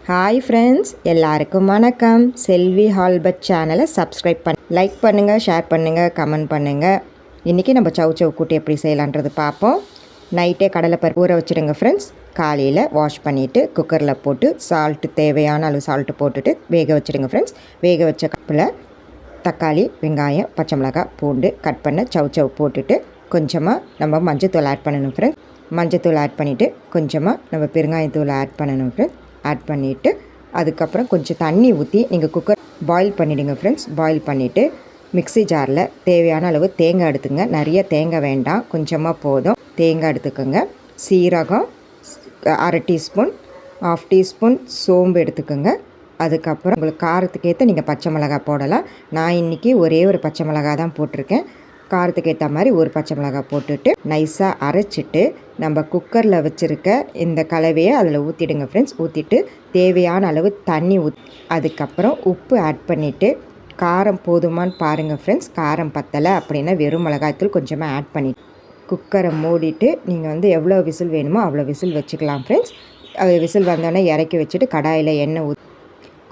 Hi friends, எல்லாருக்கும் வணக்கம். செல்வி ஹால்பட் சேனலை சப்ஸ்கிரைப் லைக் பண்ணுங்கள், ஷேர் பண்ணுங்கள், கமெண்ட் பண்ணுங்கள். இன்றைக்கி நம்ம சவு கூட்டு எப்படி செய்யலான்றது பார்ப்போம். நைட்டே கடலைப்பருப்பு ஊற வச்சுடுங்க ஃப்ரெண்ட்ஸ். காலையில் வாஷ் பண்ணிவிட்டு குக்கரில் போட்டு சால்ட்டு தேவையான அளவு சால்ட்டு போட்டுட்டு வேக வச்சுடுங்க ஃப்ரெண்ட்ஸ். வேக வச்ச கப்பில் தக்காளி, வெங்காயம், பச்சை மிளகாய், பூண்டு கட் பண்ண சவு போட்டுட்டு கொஞ்சமாக நம்ம மஞ்சத்தூள் ஆட் பண்ணணும் ஃப்ரெண்ட்ஸ். மஞ்சத்தூள் ஆட் பண்ணிவிட்டு கொஞ்சமாக நம்ம பெருங்காயத்தூள் ஆட் பண்ணணும் ஃப்ரெண்ட்ஸ். ஆட் பண்ணிவிட்டு அதுக்கப்புறம் கொஞ்சம் தண்ணி ஊற்றி நீங்கள் குக்கர் பாயில் பண்ணிவிடுங்க ஃப்ரெண்ட்ஸ். பாயில் பண்ணிவிட்டு மிக்ஸி ஜாரில் தேவையான அளவு தேங்காய் எடுத்துங்க. நிறைய தேங்காய் வேண்டாம், கொஞ்சமாக போதும். தேங்காய் எடுத்துக்கோங்க. சீரகம் 1/2 டீஸ்பூன், 1/2 டீஸ்பூன் சோம்பு எடுத்துக்கோங்க. அதுக்கப்புறம் உங்களுக்கு காரத்துக்கு ஏற்ற நீங்கள் பச்சை மிளகாய் போடலாம். நான் இன்றைக்கி ஒரே ஒரு பச்சை மிளகாய் தான் போட்டிருக்கேன். காரத்துக்கு ஏற்ற மாதிரி ஒரு பச்சை மிளகாய் போட்டுட்டு நைஸாக அரைச்சிட்டு நம்ம குக்கரில் வச்சுருக்க இந்த கலவையை அதில் ஊற்றிடுங்க ஃப்ரெண்ட்ஸ். ஊற்றிட்டு தேவையான அளவு தண்ணி அதுக்கப்புறம் உப்பு ஆட் பண்ணிவிட்டு காரம் போதுமான்னு பாருங்கள் ஃப்ரெண்ட்ஸ். காரம் பத்தலை அப்படின்னா வெறும் மிளகாய்த்தூள் கொஞ்சமாக ஆட் பண்ணிவிட்டு குக்கரை மூடிட்டு நீங்கள் எவ்வளோ விசில் வேணுமோ அவ்வளோ விசில் வச்சுக்கலாம் ஃப்ரெண்ட்ஸ். அது விசில் வந்தோடனே இறக்கி வச்சுட்டு கடாயில் எண்ணெய்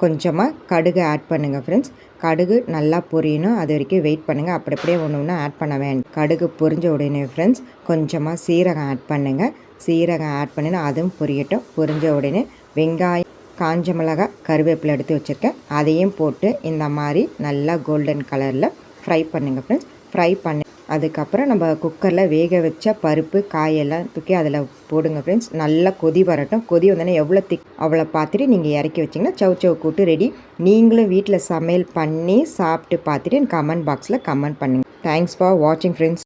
கொஞ்சமாக கடுகு ஆட் பண்ணுங்கள் ஃப்ரெண்ட்ஸ். கடுகு நல்லா பொரியணும், அது வரைக்கும் வெயிட் பண்ணுங்கள். அப்படியே ஒன்று ஆட் பண்ண வேண்டாம். கடுகு பொரிஞ்ச உடனே ஃப்ரெண்ட்ஸ் கொஞ்சமாக சீரகம் ஆட் பண்ணுங்கள். சீரகம் ஆட் பண்ணினா அதுவும் பொரியட்டும். பொரிஞ்ச உடனே வெங்காயம், காஞ்ச மிளகாய், கருவேப்பிலை எடுத்து வச்சுருக்கேன், அதையும் போட்டு இந்த மாதிரி நல்லா கோல்டன் கலரில் ஃப்ரை பண்ணுங்கள் ஃப்ரெண்ட்ஸ். ஃப்ரை பண்ணி அதுக்கப்புறம் நம்ம குக்கரில் வேக வச்ச பருப்பு காயெல்லாம் தூக்கி அதில் போடுங்க ஃப்ரெண்ட்ஸ். நல்லா கொதி வரட்டும். கொதி வந்தோடனே எவ்வளோ அவ்வளோ பார்த்துட்டு நீங்கள் இறக்கி வச்சிங்கன்னா சவு கூட்டு ரெடி. நீங்களும் வீட்டில் சமையல் பண்ணி சாப்பிட்டு பார்த்துட்டு கமெண்ட் பாக்ஸில் கமெண்ட் பண்ணுங்கள். தேங்க்ஸ் ஃபார் வாட்சிங் ஃப்ரெண்ட்ஸ்.